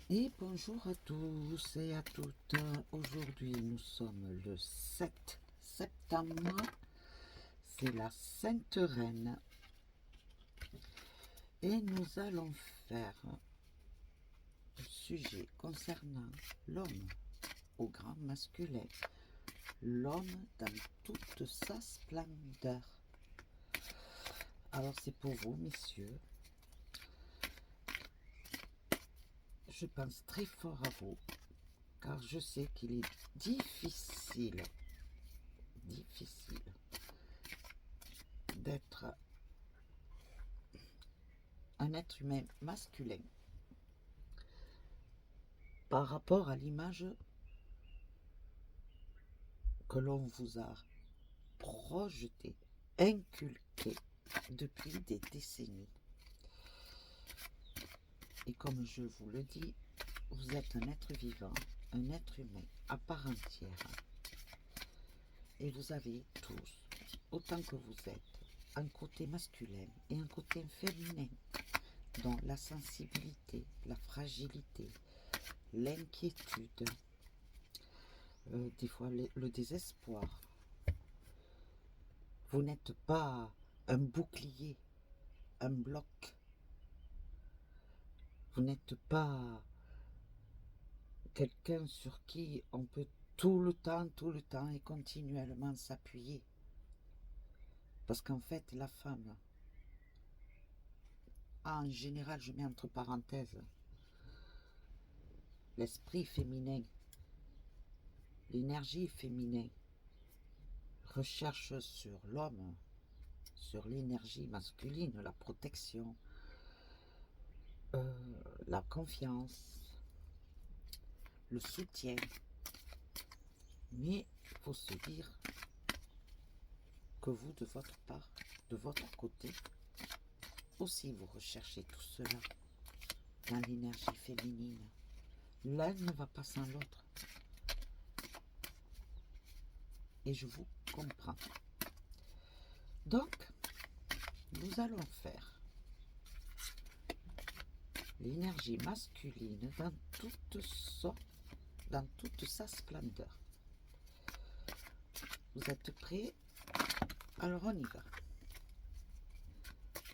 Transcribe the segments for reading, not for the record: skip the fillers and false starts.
Et bonjour à tous et à toutes. Aujourd'hui, nous sommes le 7 septembre. C'est la Sainte Reine. Et nous allons faire un sujet concernant l'homme au grand masculin. L'homme dans toute sa splendeur. Alors c'est pour vous, messieurs. Je pense très fort à vous, car je sais qu'il est difficile d'être un être humain masculin par rapport à l'image que l'on vous a projetée, inculquée depuis des décennies. Et comme je vous le dis, vous êtes un être vivant, un être humain à part entière. Et vous avez tous, autant que vous êtes, un côté masculin et un côté féminin, dont la sensibilité, la fragilité, l'inquiétude, des fois le désespoir. Vous n'êtes pas un bouclier, un bloc. Vous n'êtes pas quelqu'un sur qui on peut tout le temps et continuellement s'appuyer. Parce qu'en fait, la femme, en général, je mets entre parenthèses, l'esprit féminin, l'énergie féminin, recherche sur l'homme, sur l'énergie masculine, la protection, la confiance, le soutien. Mais il faut se dire que vous, de votre part, de votre côté, aussi vous recherchez tout cela dans l'énergie féminine. L'un ne va pas sans l'autre. Et je vous comprends. Donc, nous allons faire l'énergie masculine dans toute sa splendeur. Vous êtes prêts? Alors on y va.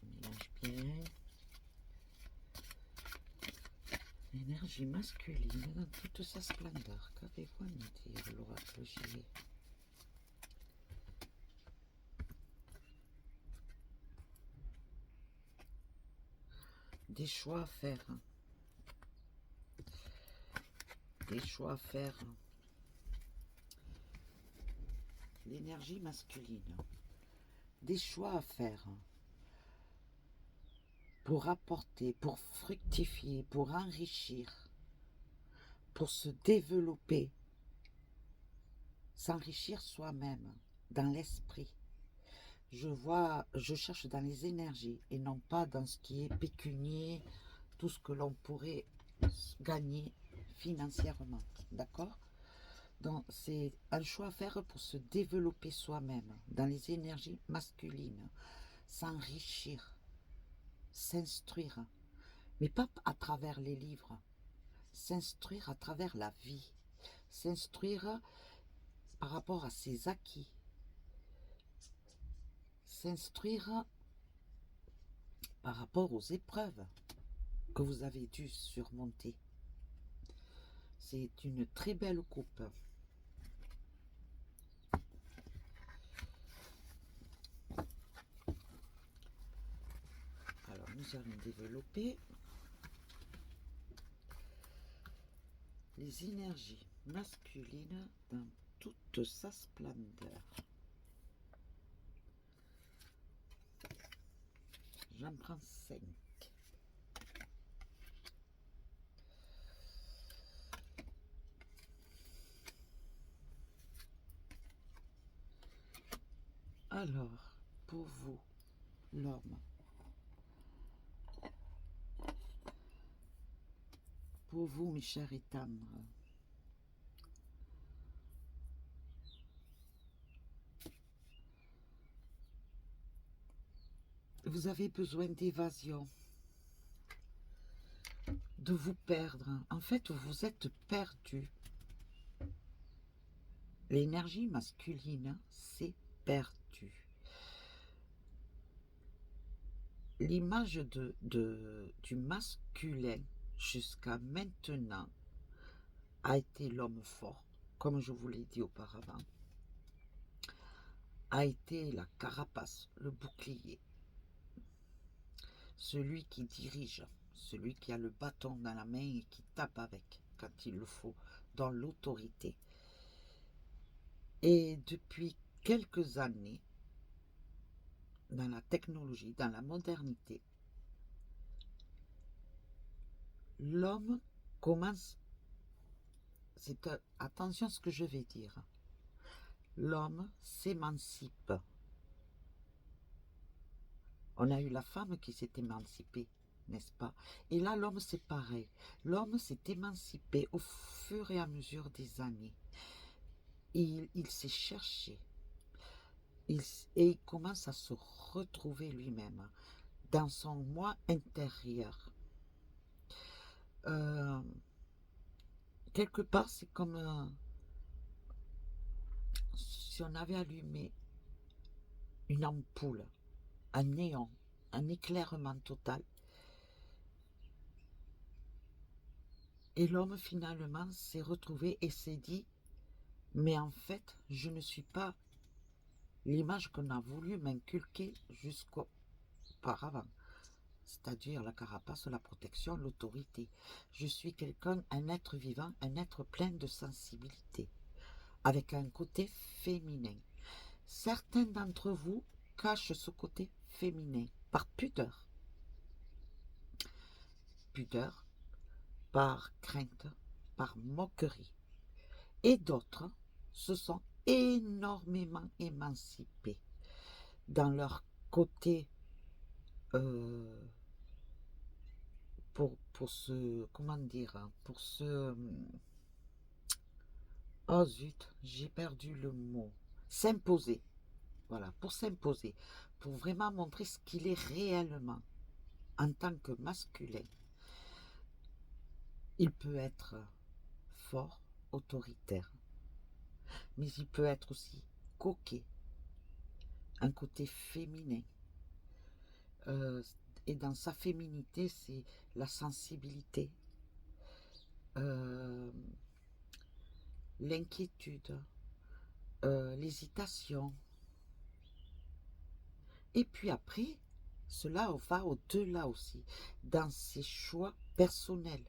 On mélange bien. L'énergie masculine dans toute sa splendeur. Qu'avez-vous à me dire, l'oracle J? Des choix à faire. Des choix à faire. L'énergie masculine. Des choix à faire. Pour apporter, pour fructifier, pour enrichir, pour se développer, s'enrichir soi-même dans l'esprit. Je cherche dans les énergies et non pas dans ce qui est pécunier, tout ce que l'on pourrait gagner financièrement, d'accord? Donc c'est un choix à faire pour se développer soi-même dans les énergies masculines, s'enrichir, s'instruire, mais pas à travers les livres, s'instruire à travers la vie, s'instruire par rapport à ses acquis, s'instruire par rapport aux épreuves que vous avez dû surmonter. C'est une très belle coupe. Alors nous allons développer les énergies masculines dans toute sa splendeur. J'en prends 5. Alors, pour vous, l'homme, pour vous, mes chers et tendres, vous avez besoin d'évasion. de vous perdre. En fait, vous êtes perdu. L'énergie masculine, c'est perdu. L'image du masculin jusqu'à maintenant a été l'homme fort, comme je vous l'ai dit auparavant, a été la carapace, le bouclier, celui qui dirige, celui qui a le bâton dans la main et qui tape avec quand il le faut, dans l'autorité. Et depuis quelques années, dans la technologie, dans la modernité, l'homme commence, attention à ce que je vais dire, l'homme s'émancipe. On a eu la femme qui s'est émancipée, n'est-ce pas? Et là, l'homme, c'est pareil. L'homme s'est émancipé au fur et à mesure des années. Il s'est cherché. Et il commence à se retrouver lui-même dans son moi intérieur. Quelque part, c'est comme si on avait allumé une ampoule, un néon, un éclairement total. Et l'homme, finalement, s'est retrouvé et s'est dit, mais en fait, je ne suis pas l'image qu'on a voulu m'inculquer jusqu'auparavant. C'est-à-dire la carapace, la protection, l'autorité. Je suis quelqu'un, un être vivant, un être plein de sensibilité, avec un côté féminin. Certains d'entre vous cachent ce côté féminin par pudeur. Pudeur, par crainte, par moquerie. Et d'autres se sont énormément émancipés dans leur côté pour se, comment dire, pour se, oh zut, j'ai perdu le mot, s'imposer, voilà, pour s'imposer, pour vraiment montrer ce qu'il est réellement en tant que masculin. Il peut être fort, autoritaire, mais il peut être aussi coquet, un côté féminin. Et dans sa féminité, c'est la sensibilité, l'inquiétude, l'hésitation. Et puis après, cela va au-delà aussi, dans ses choix personnels.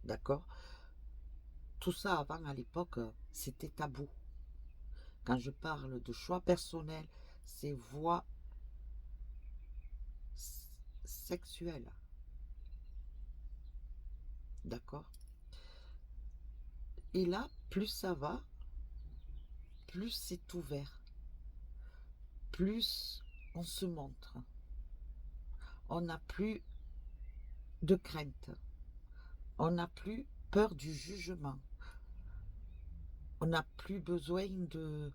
D'accord? Tout ça avant, à l'époque, c'était tabou. Quand je parle de choix personnels, c'est voix sexuelle. D'accord? Et là, plus ça va, plus c'est ouvert. Plus on se montre. On n'a plus de crainte. On n'a plus peur du jugement. On n'a plus besoin de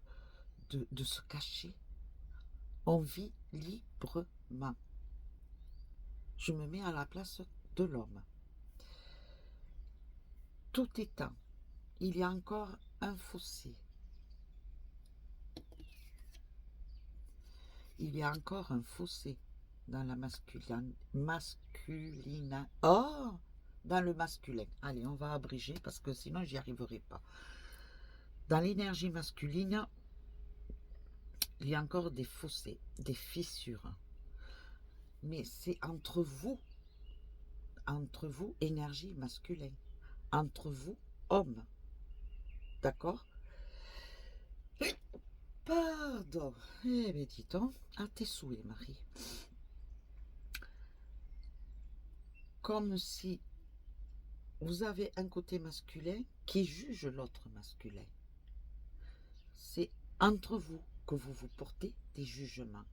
se cacher. On vit librement. Je me mets à la place de l'homme. Tout étant, il y a encore un fossé. Il y a encore un fossé dans la dans le masculin. Allez, on va abréger parce que sinon j'y arriverai pas. Dans l'énergie masculine, il y a encore des fossés, des fissures. Mais c'est entre vous, énergie masculine, entre vous, hommes. D'accord? Pardon. Eh bien, dis donc, à tes souhaits, Marie. Comme si vous avez un côté masculin qui juge l'autre masculin. C'est entre vous que vous vous portez des jugements.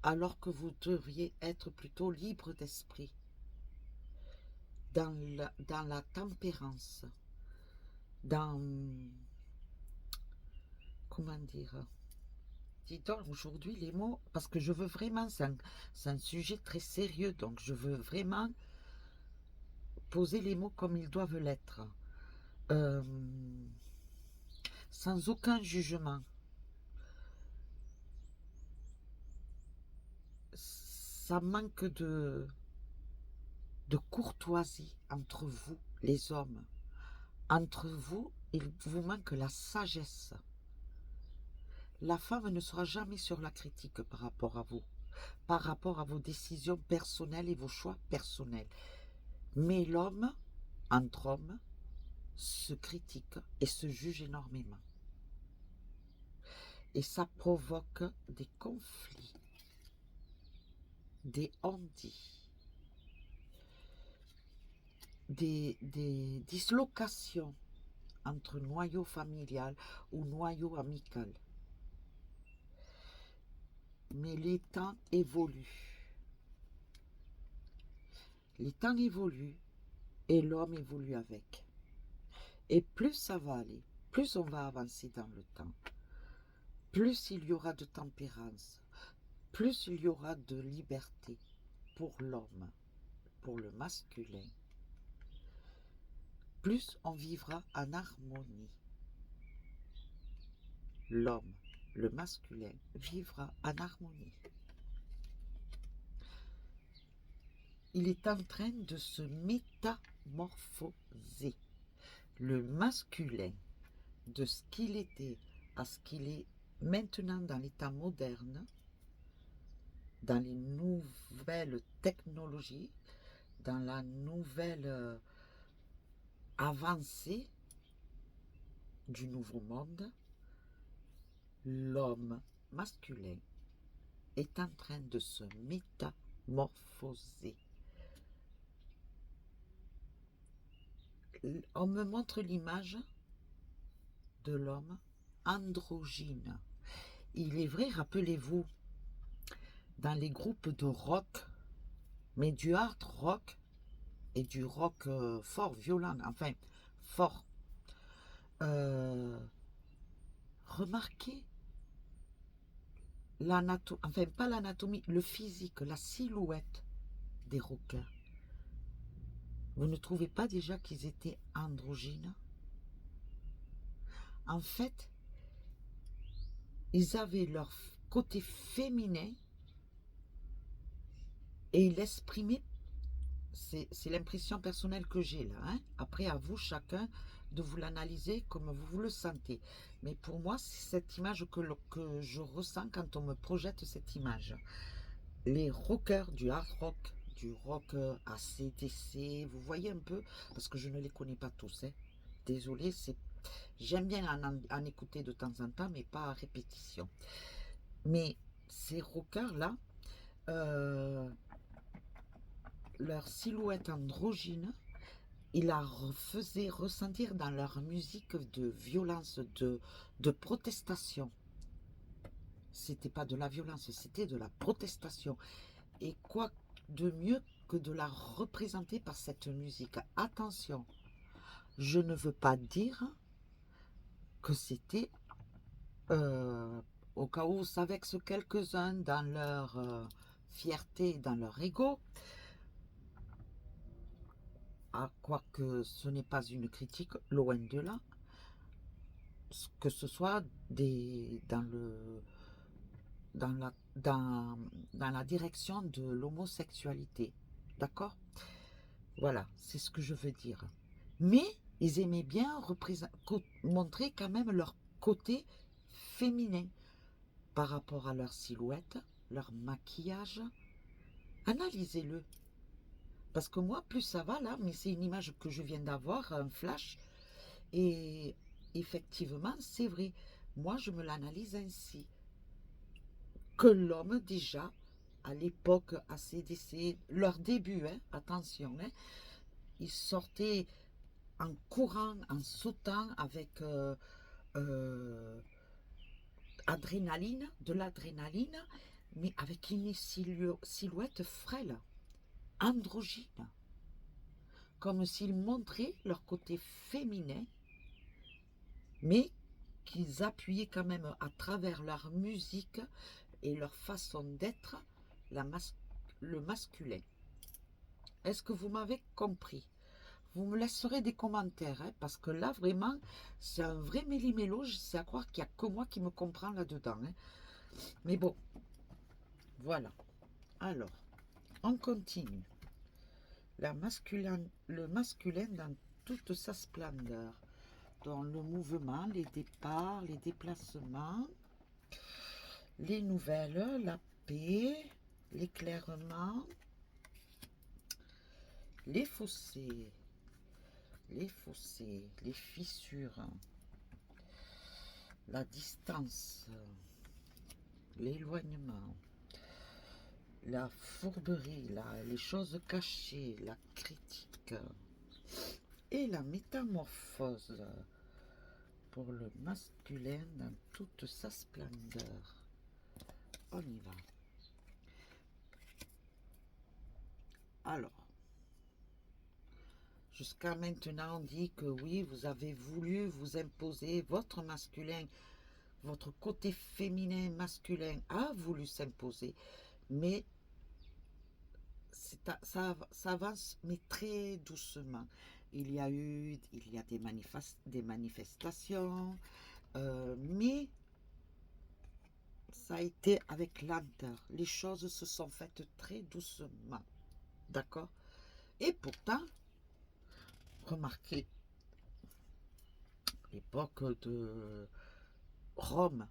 Alors que vous devriez être plutôt libre d'esprit. Dans la tempérance. Dans... Comment dire? Dis donc, aujourd'hui, les mots, parce que je veux vraiment, c'est un sujet très sérieux, donc je veux vraiment poser les mots comme ils doivent l'être, euh, sans aucun jugement. Ça manque de courtoisie entre vous, les hommes. Entre vous, il vous manque la sagesse. La femme ne sera jamais sur la critique par rapport à vous, par rapport à vos décisions personnelles et vos choix personnels. Mais l'homme, entre hommes, se critique et se juge énormément. Et ça provoque des conflits, des on-dit, des dislocations entre noyau familial ou noyau amical. Mais les temps évoluent. Les temps évoluent et l'homme évolue avec. Et plus ça va aller, plus on va avancer dans le temps, plus il y aura de tempérance, plus il y aura de liberté pour l'homme, pour le masculin, plus on vivra en harmonie. L'homme, le masculin, vivra en harmonie. Il est en train de se métamorphoser. Le masculin, de ce qu'il était à ce qu'il est maintenant dans l'état moderne, dans les nouvelles technologies, dans la nouvelle avancée du nouveau monde, l'homme masculin est en train de se métamorphoser. On me montre l'image de l'homme androgyne. Il est vrai, rappelez-vous, dans les groupes de rock, mais du hard rock et du rock fort, violent, enfin fort. Remarquez l'anatomie, enfin pas l'anatomie, le physique, la silhouette des rockers. Vous ne trouvez pas déjà qu'ils étaient androgynes? En fait, ils avaient leur côté féminin et ils l'exprimaient. C'est l'impression personnelle que j'ai là. Hein. Après, à vous chacun de vous l'analyser comme vous le sentez. Mais pour moi, c'est cette image que je ressens quand on me projette cette image. Les rockers du hard rock, du rock AC/DC, vous voyez un peu, parce que je ne les connais pas tous. Hein. Désolée, j'aime bien en écouter de temps en temps, mais pas à répétition. Mais ces rockers-là, leur silhouette androgyne, il la faisait ressentir dans leur musique de violence, de protestation. C'était pas de la violence, c'était de la protestation. Et quoi de mieux que de la représenter par cette musique? Attention, je ne veux pas dire que c'était, au cas où ça vexe quelques-uns dans leur fierté, dans leur ego, quoique ce n'est pas une critique, loin de là, que ce soit dans la direction de l'homosexualité. D'accord? Voilà, c'est ce que je veux dire. Mais ils aimaient bien montrer quand même leur côté féminin par rapport à leur silhouette, leur maquillage. Analysez-le. Parce que moi, plus ça va là, mais c'est une image que je viens d'avoir, un flash. Et effectivement, c'est vrai. Moi, je me l'analyse ainsi. Que l'homme, déjà, à l'époque ACDC, leur début, hein, attention, hein, ils sortaient en courant, en sautant avec adrénaline, de l'adrénaline, mais avec une silhouette frêle, androgyne. Comme s'ils montraient leur côté féminin, mais qu'ils appuyaient quand même à travers leur musique et leur façon d'être le masculin. Est-ce que vous m'avez compris? Vous me laisserez des commentaires, hein, parce que là, vraiment, c'est un vrai méli-mélo. C'est à croire qu'il n'y a que moi qui me comprend là-dedans. Hein. Mais bon, voilà. Alors, on continue. Le masculin dans toute sa splendeur. Dans le mouvement, les départs, les déplacements, les nouvelles, la paix, l'éclairement, les fossés, les fissures, la distance, l'éloignement, la fourberie, les choses cachées, la critique et la métamorphose pour le masculin dans toute sa splendeur. On y va. Alors, jusqu'à maintenant, on dit que oui, vous avez voulu vous imposer votre masculin, votre côté féminin masculin a voulu s'imposer, mais ça avance, mais très doucement. Il y a des manifestations, mais ça a été avec lenteur. Les choses se sont faites très doucement. D'accord? Et pourtant, remarquez, l'époque de Rome,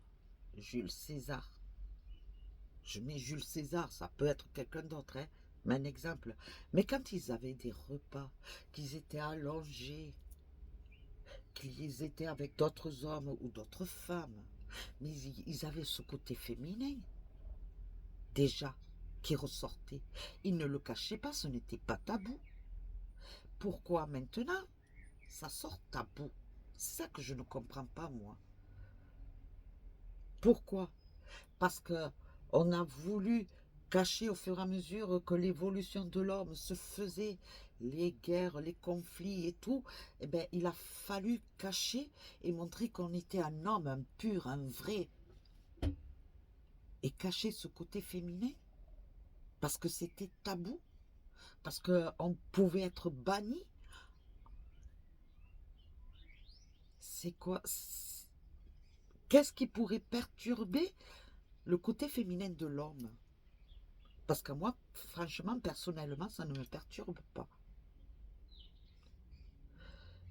Jules César. Je mets Jules César, ça peut être quelqu'un d'autre, hein, mais un exemple. Mais quand ils avaient des repas, qu'ils étaient allongés, qu'ils étaient avec d'autres hommes ou d'autres femmes, mais ils avaient ce côté féminin, déjà, qui ressortait. Ils ne le cachaient pas, ce n'était pas tabou. Pourquoi maintenant, ça sort tabou? C'est ça que je ne comprends pas, moi. Pourquoi? Parce que on a voulu cacher au fur et à mesure que l'évolution de l'homme se faisait, les guerres, les conflits et tout, eh bien, il a fallu cacher et montrer qu'on était un homme, un pur, un vrai, et cacher ce côté féminin, parce que c'était tabou, parce qu'on pouvait être banni. C'est quoi? Qu'est-ce qui pourrait perturber le côté féminin de l'homme? Parce que moi, franchement, personnellement, ça ne me perturbe pas.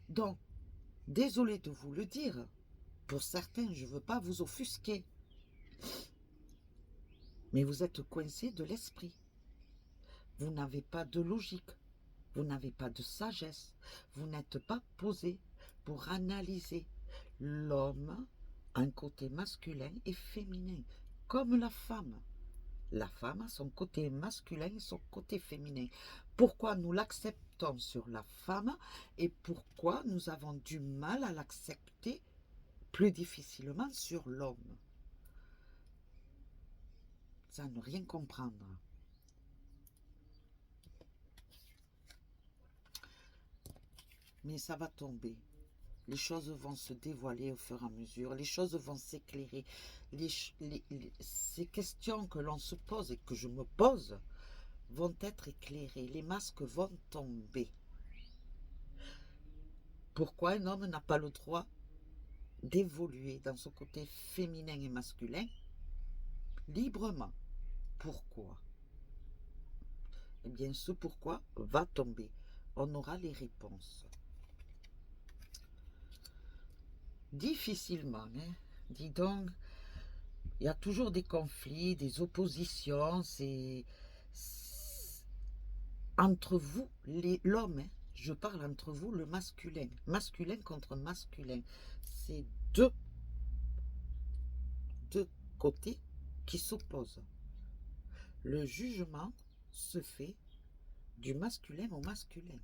Donc, désolé de vous le dire, pour certains, je ne veux pas vous offusquer, mais vous êtes coincés de l'esprit. Vous n'avez pas de logique, vous n'avez pas de sagesse, vous n'êtes pas posé pour analyser. L'homme a un côté masculin et féminin, comme la femme. La femme a son côté masculin et son côté féminin. Pourquoi nous l'acceptons sur la femme et pourquoi nous avons du mal à l'accepter plus difficilement sur l'homme? Ça ne rien comprendre. Mais ça va tomber. Les choses vont se dévoiler au fur et à mesure. Les choses vont s'éclairer. Ces questions que l'on se pose et que je me pose vont être éclairées. Les masques vont tomber. Pourquoi un homme n'a pas le droit d'évoluer dans son côté féminin et masculin librement? Pourquoi? Eh bien, ce pourquoi va tomber. On aura les réponses. Difficilement, hein. Dis donc, il y a toujours des conflits, des oppositions, c'est entre vous, l'homme, hein. Je parle entre vous, le masculin, masculin contre masculin, c'est deux côtés qui s'opposent. Le jugement se fait du masculin au masculin.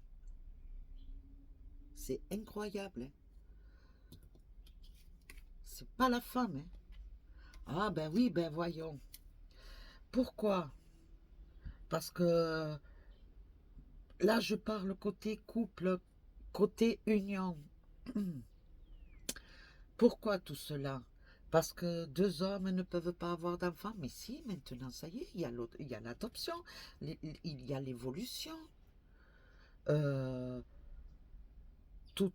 C'est incroyable, hein. C'est pas la femme, hein. Ah ben oui, ben voyons. Pourquoi? Parce que là, je parle côté couple, côté union. Pourquoi tout cela? Parce que deux hommes ne peuvent pas avoir d'enfants. Mais si, maintenant, ça y est, il y a l'adoption, il y a l'évolution. Euh, tout,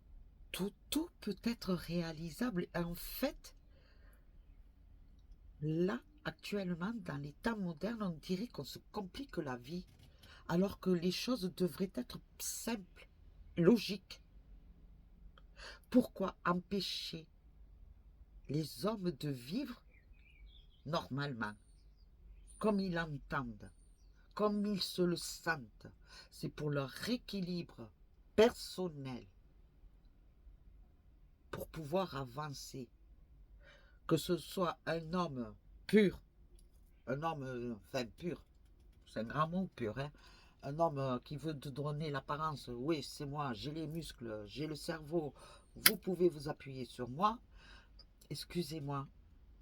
tout peut être réalisable. En fait, là, actuellement, dans les temps modernes, on dirait qu'on se complique la vie, alors que les choses devraient être simples, logiques. Pourquoi empêcher les hommes de vivre normalement, comme ils l'entendent, comme ils se le sentent? C'est pour leur équilibre personnel, pour pouvoir avancer. Que ce soit un homme pur, un homme, enfin pur, c'est un grand mot pur, hein. Un homme qui veut te donner l'apparence, oui, c'est moi, j'ai les muscles, j'ai le cerveau, vous pouvez vous appuyer sur moi. Excusez-moi,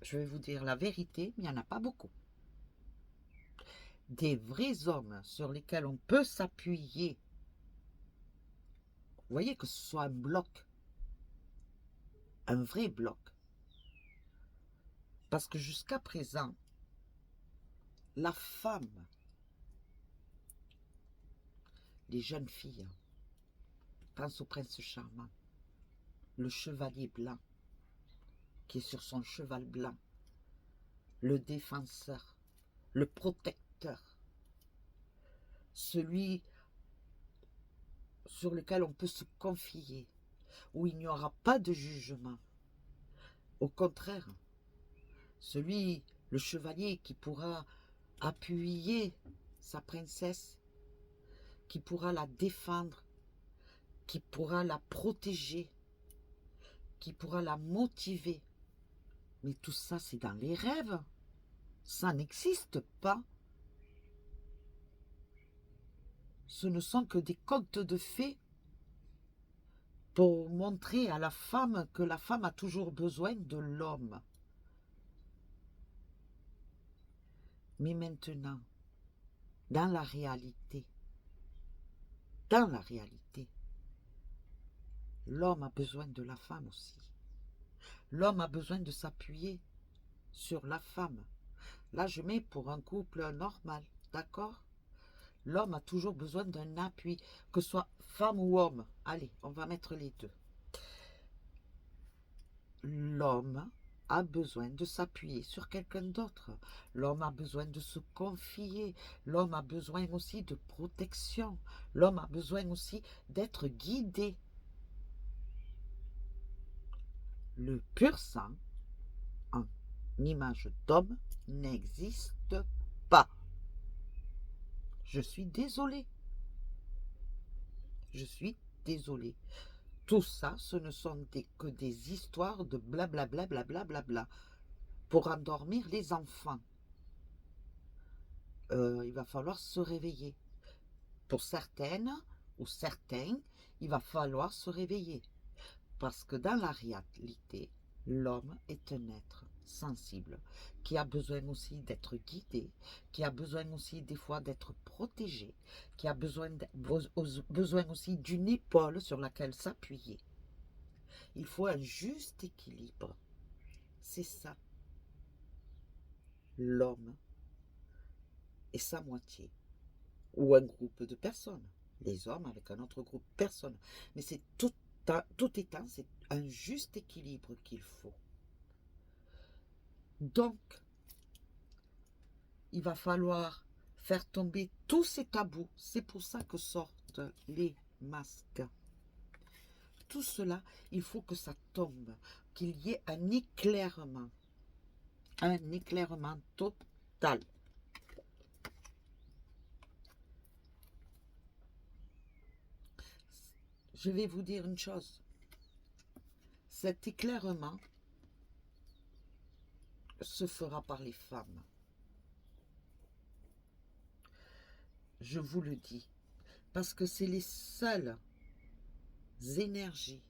je vais vous dire la vérité, mais il n'y en a pas beaucoup. Des vrais hommes sur lesquels on peut s'appuyer. Vous voyez, que ce soit un bloc, un vrai bloc. Parce que jusqu'à présent, la femme, les jeunes filles, pensent au prince charmant, le chevalier blanc, qui est sur son cheval blanc, le défenseur, le protecteur, celui sur lequel on peut se confier, où il n'y aura pas de jugement. Au contraire, celui, le chevalier qui pourra appuyer sa princesse, qui pourra la défendre, qui pourra la protéger, qui pourra la motiver. Mais tout ça, c'est dans les rêves. Ça n'existe pas. Ce ne sont que des contes de fées pour montrer à la femme que la femme a toujours besoin de l'homme. Mais maintenant, dans la réalité, l'homme a besoin de la femme aussi. L'homme a besoin de s'appuyer sur la femme. Là, je mets pour un couple normal, d'accord? L'homme a toujours besoin d'un appui, que ce soit femme ou homme. Allez, on va mettre les deux. L'homme a besoin de s'appuyer sur quelqu'un d'autre. L'homme a besoin de se confier. L'homme a besoin aussi de protection. L'homme a besoin aussi d'être guidé. Le pur sang, en image d'homme, n'existe pas. Je suis désolée. Je suis désolée. Tout ça, ce ne sont que des histoires de blablabla, blablabla, pour endormir les enfants. Il va falloir se réveiller. Pour certaines ou certains, il va falloir se réveiller. Parce que dans la réalité, l'homme est un être sensible, qui a besoin aussi d'être guidé, qui a besoin aussi des fois d'être protégé, qui a besoin aussi d'une épaule sur laquelle s'appuyer. Il faut un juste équilibre. C'est ça. L'homme et sa moitié. Ou un groupe de personnes. Les hommes avec un autre groupe de personnes. Mais c'est tout étant, c'est un juste équilibre qu'il faut. Donc, il va falloir faire tomber tous ces tabous. C'est pour ça que sortent les masques. Tout cela, il faut que ça tombe, qu'il y ait un éclairement total. Je vais vous dire une chose. Cet éclairement se fera par les femmes. Je vous le dis. Parce que c'est les seules énergies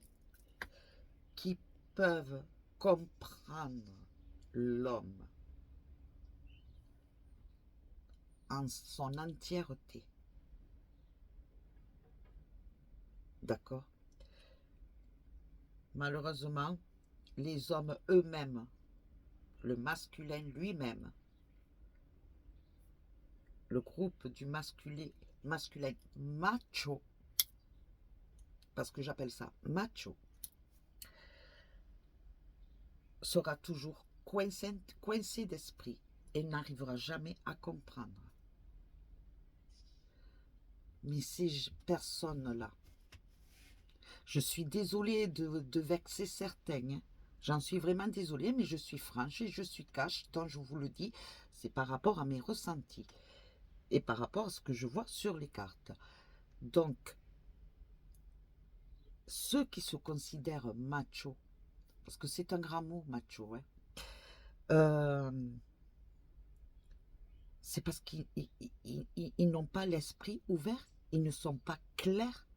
qui peuvent comprendre l'homme en son entièreté. D'accord? Malheureusement, les hommes eux-mêmes, le masculin lui-même, le groupe du masculin macho, parce que j'appelle ça macho, sera toujours coincé d'esprit et n'arrivera jamais à comprendre. Mais ces personnes-là, je suis désolée de vexer certains, hein. J'en suis vraiment désolée, mais je suis franche et je suis cash, tant je vous le dis, c'est par rapport à mes ressentis et par rapport à ce que je vois sur les cartes. Donc, ceux qui se considèrent macho, parce que c'est un grand mot, macho, hein, c'est parce qu'ils n'ont pas l'esprit ouvert, ils ne sont pas clairs,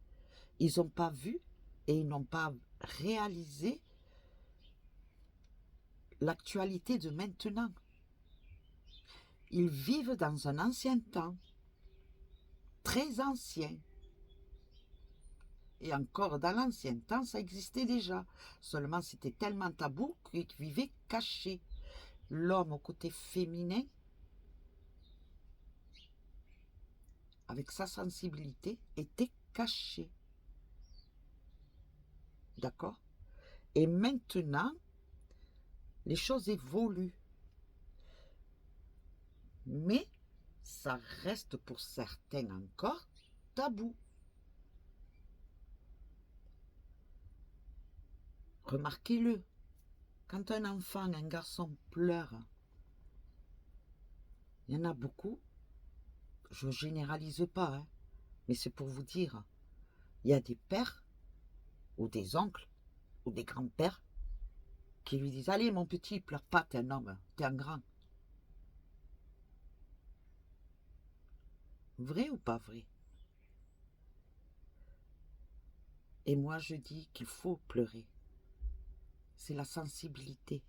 ils n'ont pas vu et ils n'ont pas réalisé l'actualité de maintenant. Ils vivent dans un ancien temps, très ancien. Et encore dans l'ancien temps, ça existait déjà. Seulement, c'était tellement tabou qu'ils vivaient cachés. L'homme au côté féminin, avec sa sensibilité, était caché. D'accord? Et maintenant, les choses évoluent. Mais ça reste pour certains encore tabou. Remarquez-le, quand un enfant, un garçon pleure, il y en a beaucoup, je ne généralise pas, hein, mais c'est pour vous dire, il y a des pères ou des oncles ou des grands-pères qui lui disent « Allez mon petit, pleure pas, t'es un homme, t'es un grand ». Vrai ou pas vrai? Et moi je dis qu'il faut pleurer. C'est la sensibilité.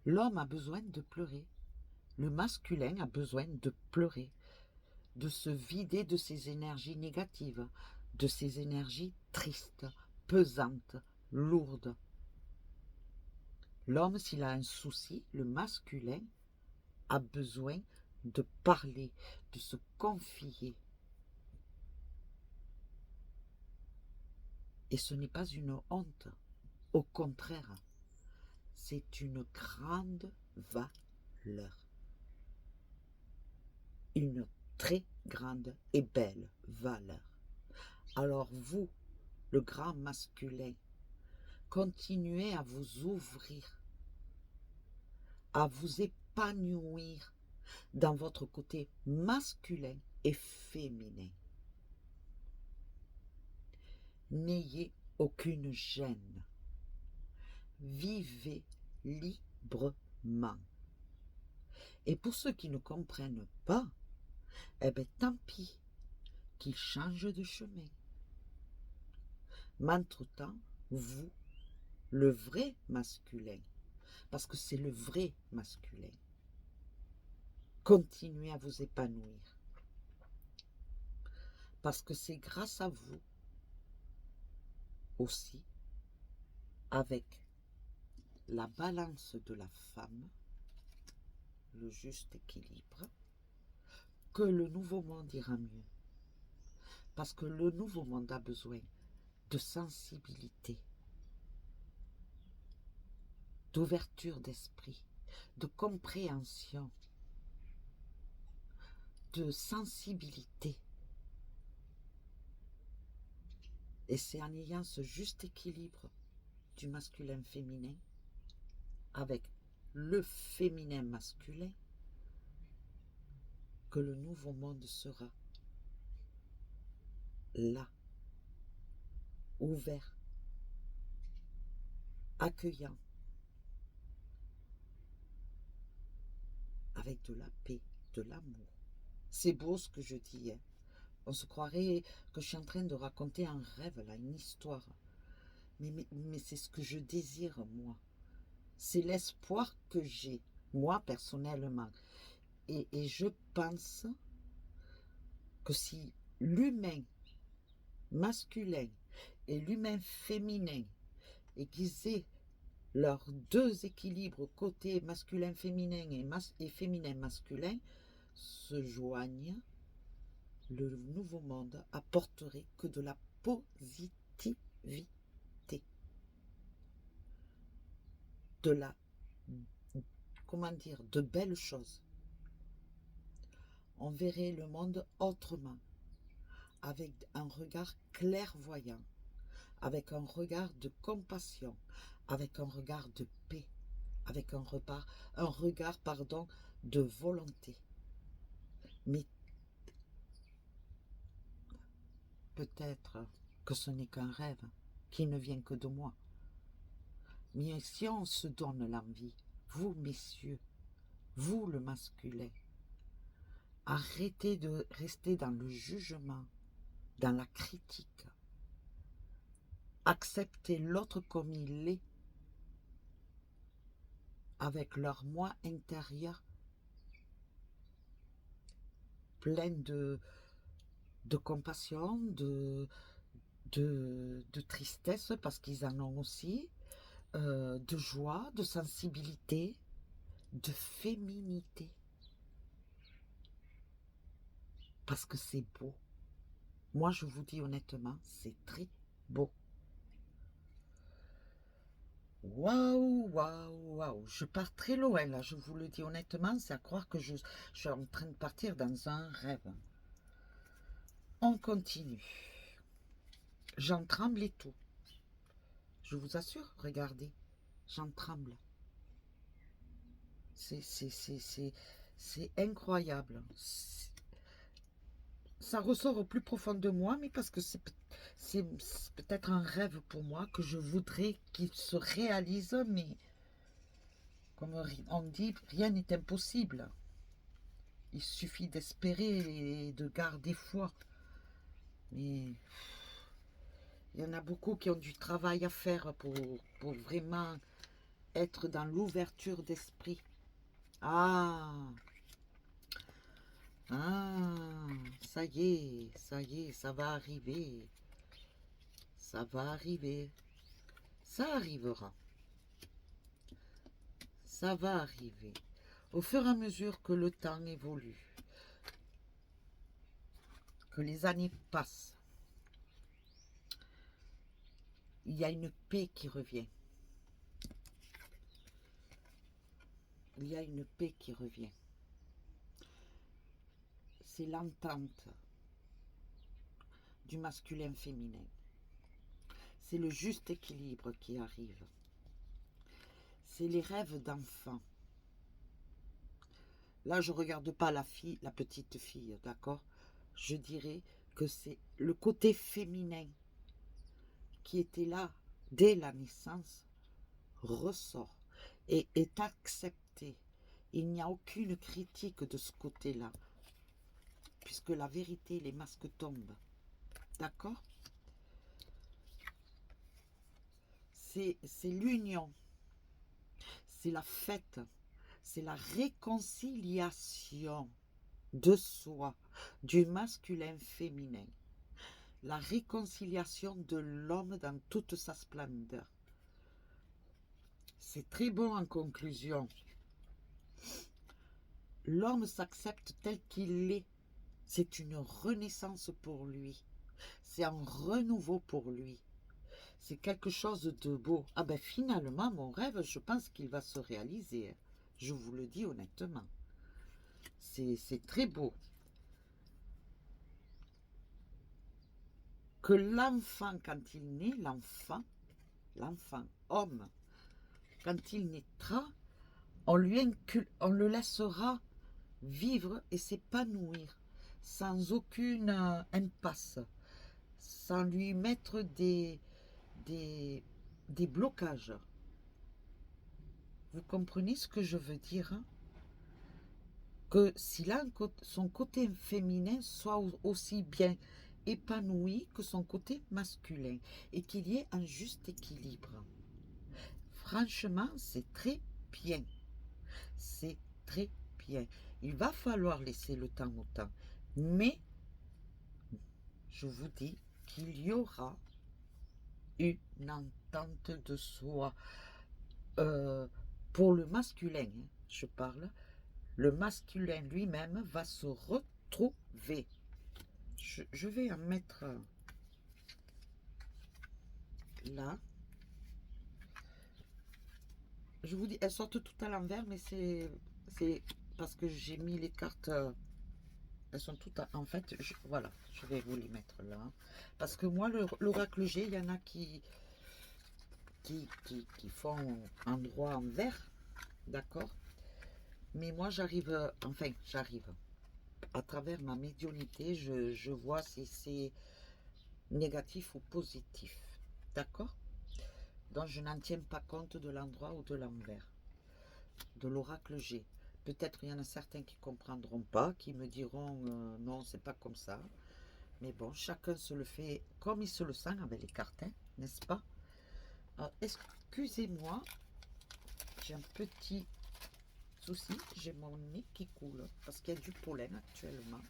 L'homme a besoin de pleurer. Le masculin a besoin de pleurer, de se vider de ses énergies négatives, de ses énergies tristes, pesantes, lourdes. L'homme, s'il a un souci, le masculin, a besoin de parler, de se confier. Et ce n'est pas une honte. Au contraire, c'est une grande valeur. Une très grande et belle valeur. Alors vous, le grand masculin, continuez à vous ouvrir, à vous épanouir dans votre côté masculin et féminin. N'ayez aucune gêne. Vivez librement. Et pour ceux qui ne comprennent pas, eh bien tant pis, qu'ils changent de chemin. Mais entre-temps, vous, le vrai masculin, parce que c'est le vrai masculin, continuez à vous épanouir. Parce que c'est grâce à vous aussi, avec la balance de la femme, le juste équilibre, que le nouveau monde ira mieux. Parce que le nouveau monde a besoin de sensibilité, d'ouverture d'esprit, de compréhension, de sensibilité. Et c'est en ayant ce juste équilibre du masculin-féminin avec le féminin masculin que le nouveau monde sera là, ouvert, accueillant, avec de la paix, de l'amour. C'est beau ce que je dis, hein. On se croirait que je suis en train de raconter un rêve, là, une histoire. Mais c'est ce que je désire, moi. C'est l'espoir que j'ai, moi, personnellement. Et je pense que si l'humain masculin et l'humain féminin et qu'ils aient leurs deux équilibres côté masculin-féminin et féminin-masculin se joignent, le nouveau monde apporterait que de la positivité, de la, comment dire, de belles choses. On verrait le monde autrement, avec un regard clairvoyant, avec un regard de compassion, avec un regard de paix, avec un regard de volonté. Mais peut-être que ce n'est qu'un rêve qui ne vient que de moi. Mais si on se donne l'envie, vous messieurs, vous le masculin, arrêtez de rester dans le jugement, dans la critique. Acceptez l'autre comme il est, avec leur moi intérieur plein de compassion, de tristesse, parce qu'ils en ont aussi, de joie, de sensibilité, de féminité. Parce que c'est beau. Moi, je vous dis honnêtement, c'est très beau. Waouh, waouh, waouh. Je pars très loin là, je vous le dis honnêtement, c'est à croire que je suis en train de partir dans un rêve. On continue. J'en tremble et tout. Je vous assure, regardez, j'en tremble. C'est incroyable. Ça ressort au plus profond de moi, mais parce que c'est peut-être un rêve pour moi que je voudrais qu'il se réalise, mais comme on dit, rien n'est impossible. Il suffit d'espérer et de garder foi. Mais il y en a beaucoup qui ont du travail à faire pour vraiment être dans l'ouverture d'esprit. Ah, ah, ça y est, ça va arriver. Ça va arriver. Ça arrivera. Ça va arriver. Au fur et à mesure que le temps évolue, que les années passent, il y a une paix qui revient. Il y a une paix qui revient. C'est l'entente du masculin-féminin. C'est le juste équilibre qui arrive. C'est les rêves d'enfants. Là, je ne regarde pas la petite fille, d'accord? Je dirais que c'est le côté féminin qui était là dès la naissance, ressort et est accepté. Il n'y a aucune critique de ce côté-là, puisque la vérité, les masques tombent. D'accord? C'est l'union, c'est la fête, c'est la réconciliation de soi, du masculin féminin, la réconciliation de l'homme dans toute sa splendeur. C'est très bon en conclusion. L'homme s'accepte tel qu'il est. C'est une renaissance pour lui. C'est un renouveau pour lui. C'est quelque chose de beau. Ah ben finalement, mon rêve, je pense qu'il va se réaliser. Je vous le dis honnêtement. C'est très beau. Que l'enfant, quand il naît, l'enfant homme, quand il naîtra, on le laissera vivre et s'épanouir sans aucune impasse, sans lui mettre des blocages. Vous comprenez ce que je veux dire, hein? Que si son côté féminin soit aussi bien épanoui que son côté masculin et qu'il y ait un juste équilibre. Franchement, c'est très bien. C'est très bien. Il va falloir laisser le temps au temps. Mais, je vous dis qu'il y aura une entente de soi. Pour le masculin, hein, je parle, le masculin lui-même va se retrouver. Je vais en mettre là. Je vous dis, elles sortent toutes à l'envers, mais c'est parce que j'ai mis les cartes. Elles sont toutes en fait, voilà, je vais vous les mettre là. Parce que moi, l'oracle G, il y en a qui font un droit en vert, d'accord? Mais moi, j'arrive, enfin, j'arrive. À travers ma médiumnité, je vois si c'est négatif ou positif, d'accord? Donc, je n'en tiens pas compte de l'endroit ou de l'envers, de l'oracle G. Peut-être il y en a certains qui comprendront pas, qui me diront non, c'est pas comme ça. Mais bon, chacun se le fait comme il se le sent avec les cartes, hein, n'est-ce pas? Alors, excusez-moi, j'ai un petit souci, j'ai mon nez qui coule parce qu'il y a du pollen actuellement.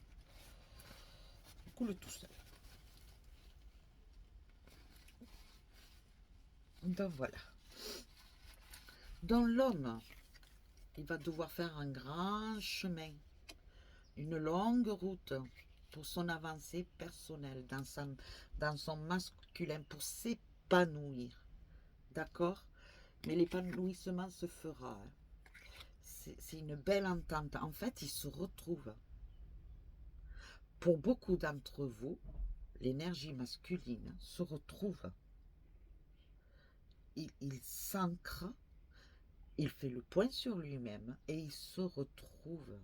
Il coule tout seul. Donc voilà. Dans l'homme, il va devoir faire un grand chemin, une longue route pour son avancée personnelle, dans son masculin, pour s'épanouir. D'accord? Mais l'épanouissement se fera. Hein. C'est une belle entente. En fait, ils se retrouvent. Pour beaucoup d'entre vous, l'énergie masculine se retrouve. Il s'ancre, il fait le point sur lui-même et il se retrouve.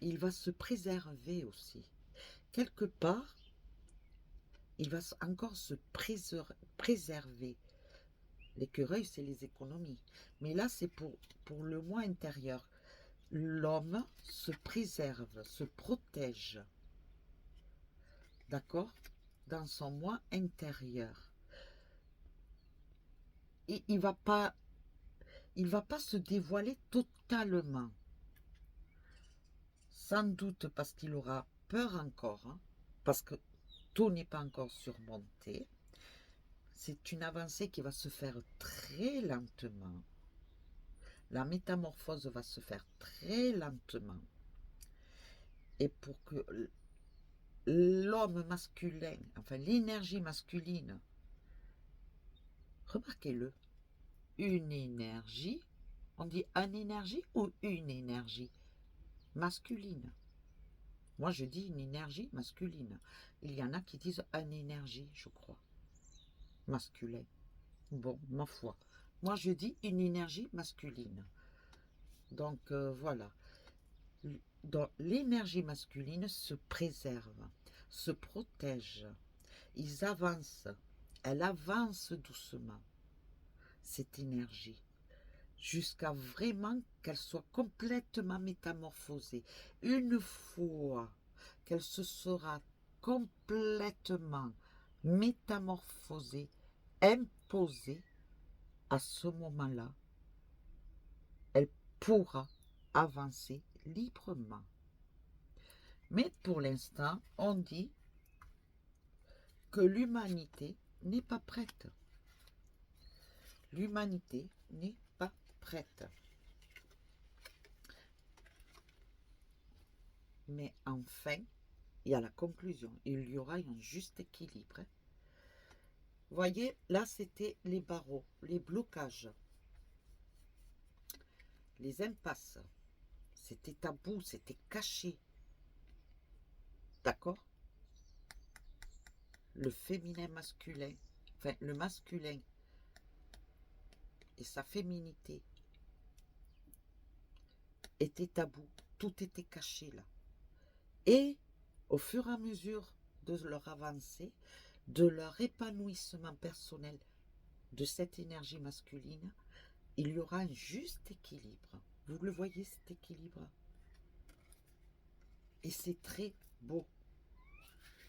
Il va se préserver aussi. Quelque part, il va encore se préserver. L'écureuil, c'est les économies. Mais là, c'est pour le moi intérieur. L'homme se préserve, se protège. D'accord? Dans son moi intérieur. Et il va pas se dévoiler totalement. Sans doute parce qu'il aura peur encore, hein, parce que tout n'est pas encore surmonté. C'est une avancée qui va se faire très lentement. La métamorphose va se faire très lentement. Et pour que l'homme masculin, enfin l'énergie masculine, remarquez-le, une énergie, on dit une énergie ou une énergie masculine. Moi je dis une énergie masculine. Il y en a qui disent une énergie, je crois, masculin. Bon, ma foi. Moi je dis une énergie masculine. Donc voilà. Dans l'énergie masculine se préserve, se protège. Ils avancent. Elle avance doucement, cette énergie, jusqu'à vraiment qu'elle soit complètement métamorphosée. Une fois qu'elle se sera complètement métamorphosée, imposée, à ce moment-là, elle pourra avancer librement. Mais pour l'instant, on dit que l'humanité n'est pas prête. L'humanité n'est pas prête. Mais enfin, il y a la conclusion. Il y aura un juste équilibre. Vous voyez, là, c'était les barreaux, les blocages, les impasses. C'était tabou, c'était caché. D'accord? Le féminin masculin, enfin, le masculin et sa féminité étaient tabous. Tout était caché là. Et au fur et à mesure de leur avancée, de leur épanouissement personnel, de cette énergie masculine, il y aura un juste équilibre. Vous le voyez, cet équilibre? Et c'est très beau.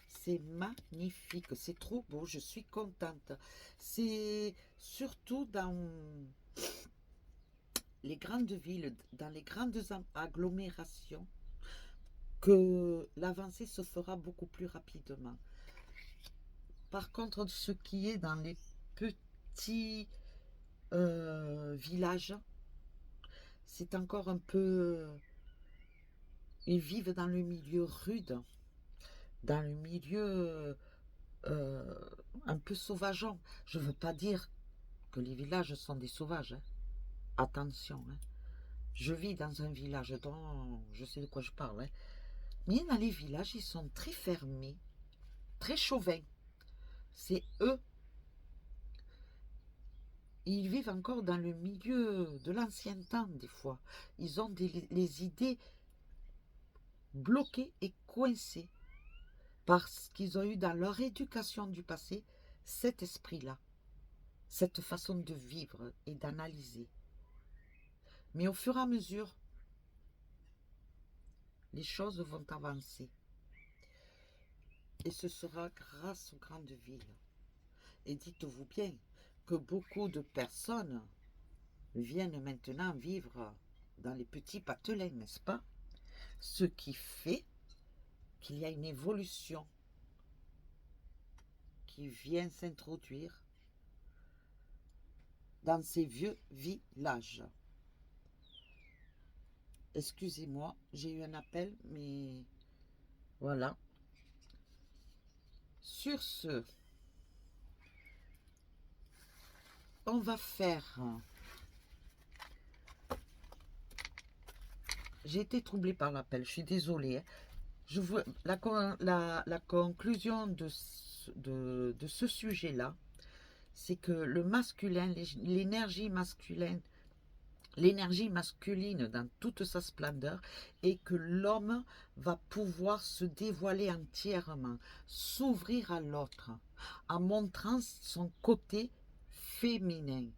C'est magnifique. C'est trop beau. Je suis contente. C'est surtout dans les grandes villes, dans les grandes agglomérations, que l'avancée se fera beaucoup plus rapidement. Par contre, ce qui est dans les petits villages, c'est encore un peu... Ils vivent dans le milieu rude, dans le milieu un peu sauvageant. Je ne veux pas dire que les villages sont des sauvages, hein. Attention, hein. Je vis dans un village, dont je sais de quoi je parle, hein. Mais dans les villages, ils sont très fermés, très chauvins. C'est eux. Ils vivent encore dans le milieu de l'ancien temps, des fois. Ils ont les idées bloquées et coincées parce qu'ils ont eu dans leur éducation du passé cet esprit-là, cette façon de vivre et d'analyser. Mais au fur et à mesure, les choses vont avancer. Et ce sera grâce aux grandes villes. Et dites-vous bien que beaucoup de personnes viennent maintenant vivre dans les petits patelins, n'est-ce pas? Ce qui fait qu'il y a une évolution qui vient s'introduire dans ces vieux villages. Excusez-moi, j'ai eu un appel, mais voilà. Sur ce, on va faire... J'ai été troublée par l'appel, je suis désolée, hein. Je vois la conclusion de ce sujet-là, c'est que le masculin, l'énergie masculine dans toute sa splendeur, et que l'homme va pouvoir se dévoiler entièrement, s'ouvrir à l'autre, en montrant son côté féminin.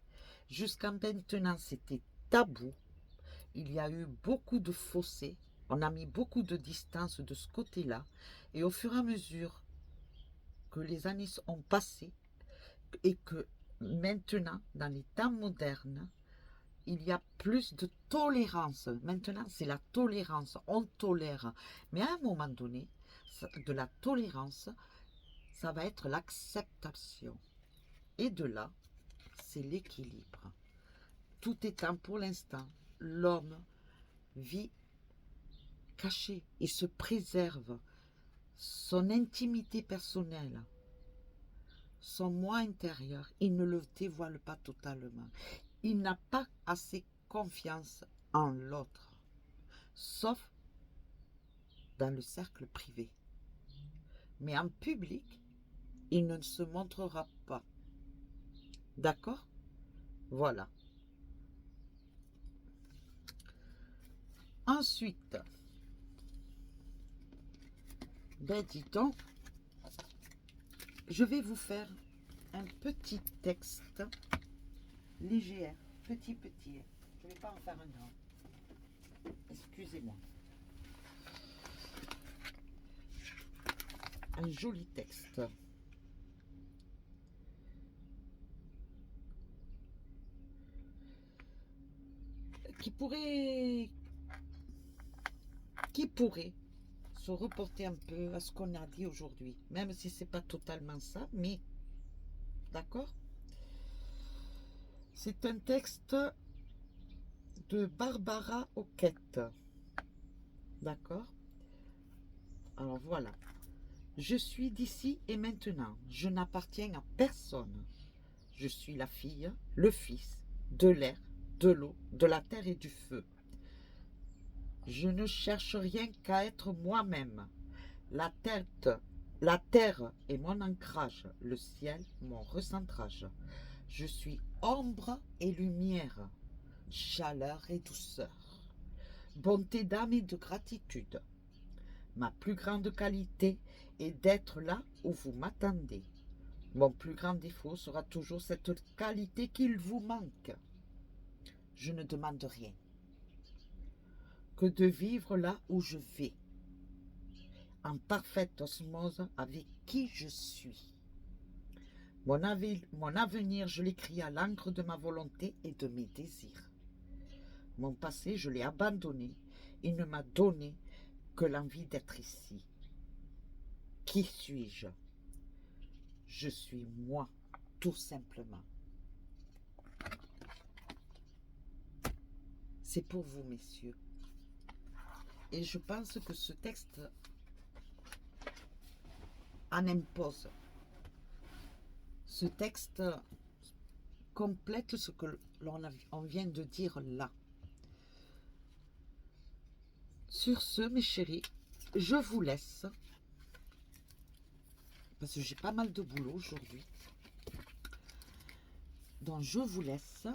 Jusqu'à maintenant, c'était tabou. Il y a eu beaucoup de fossés. On a mis beaucoup de distance de ce côté-là. Et au fur et à mesure que les années ont passé et que maintenant, dans les temps modernes, il y a plus de tolérance. Maintenant, c'est la tolérance. On tolère. Mais à un moment donné, de la tolérance, ça va être l'acceptation. Et de là, c'est l'équilibre. Tout étant pour l'instant, l'homme vit caché et se préserve son intimité personnelle, son moi intérieur. Il ne le dévoile pas totalement. Il n'a pas assez confiance en l'autre, sauf dans le cercle privé. Mais en public, il ne se montrera pas. D'accord? Voilà. Ensuite, ben dis donc, je vais vous faire un petit texte léger, petit. Je ne vais pas en faire un grand. Excusez-moi. Un joli texte. Qui pourrait se reporter un peu à ce qu'on a dit aujourd'hui, même si c'est pas totalement ça, mais d'accord. C'est un texte de Barbara Oquette, d'accord. Alors voilà. Je suis d'ici et maintenant. Je n'appartiens à personne. Je suis la fille, le fils, de l'air, de l'eau, de la terre et du feu. Je ne cherche rien qu'à être moi-même. La terre est mon ancrage, le ciel mon recentrage. Je suis ombre et lumière, chaleur et douceur, bonté d'âme et de gratitude. Ma plus grande qualité est d'être là où vous m'attendez. Mon plus grand défaut sera toujours cette qualité qu'il vous manque. Je ne demande rien que de vivre là où je vais, en parfaite osmose avec qui je suis. Mon avenir, je l'écris à l'encre de ma volonté et de mes désirs. Mon passé, je l'ai abandonné. Il ne m'a donné que l'envie d'être ici. Qui suis-je? Je suis moi, tout simplement. C'est pour vous, messieurs. Et je pense que ce texte en impose. Ce texte complète ce que l'on vient de dire là. Sur ce, mes chéris, je vous laisse. Parce que j'ai pas mal de boulot aujourd'hui. Donc, je vous laisse.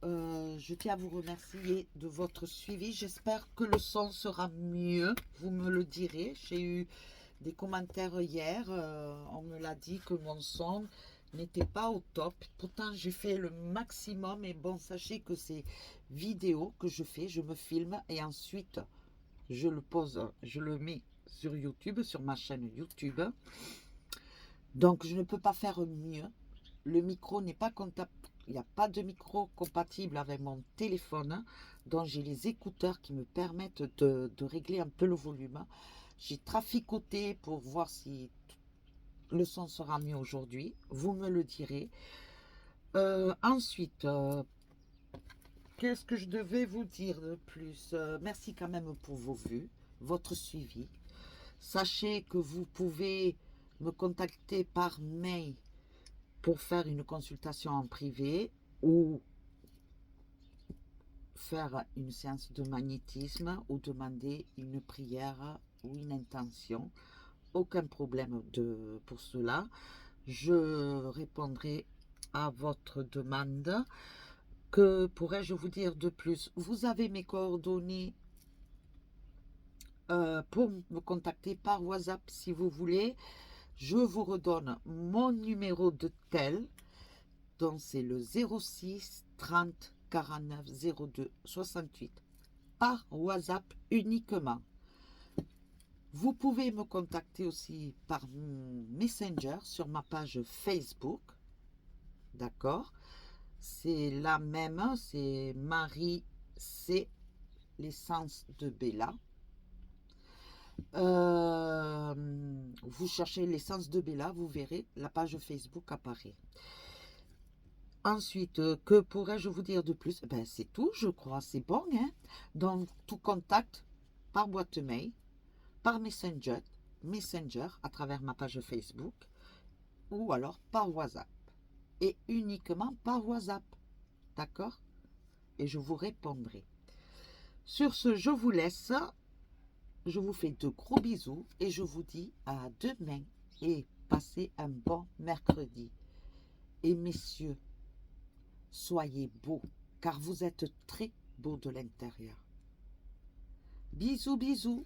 Je tiens à vous remercier de votre suivi. J'espère que le son sera mieux. Vous me le direz. J'ai eu des commentaires hier. On me l'a dit que mon son n'était pas au top. Pourtant, j'ai fait le maximum. Et bon, sachez que ces vidéos que je fais, je me filme et ensuite, je le pose, je le mets sur YouTube, sur ma chaîne YouTube. Donc, je ne peux pas faire mieux. Le micro n'est pas comptable. Il n'y a pas de micro compatible avec mon téléphone. Donc, j'ai les écouteurs qui me permettent de régler un peu le volume. J'ai traficoté pour voir si le son sera mieux aujourd'hui. Vous me le direz. Ensuite, qu'est-ce que je devais vous dire de plus? Merci quand même pour vos vues, votre suivi. Sachez que vous pouvez me contacter par mail pour faire une consultation en privé ou faire une séance de magnétisme ou demander une prière ou une intention. Aucun problème pour cela. Je répondrai à votre demande. Que pourrais-je vous dire de plus? Vous avez mes coordonnées pour me contacter par WhatsApp si vous voulez. Je vous redonne mon numéro de tel. Donc c'est le 06 30 49 02 68 par WhatsApp uniquement. Vous pouvez me contacter aussi par Messenger sur ma page Facebook. D'accord? C'est la même, c'est Marie C, l'essence de Bella. Vous cherchez l'essence de Bella, vous verrez, la page Facebook apparaît. Ensuite, que pourrais-je vous dire de plus? Ben, c'est tout, je crois, c'est bon. Hein? Donc, tout contact par boîte mail, par Messenger à travers ma page Facebook, ou alors par WhatsApp. Et uniquement par WhatsApp. D'accord? Et je vous répondrai. Sur ce, je vous laisse. Je vous fais de gros bisous et je vous dis à demain et passez un bon mercredi. Et messieurs, soyez beaux, car vous êtes très beaux de l'intérieur. Bisous, bisous.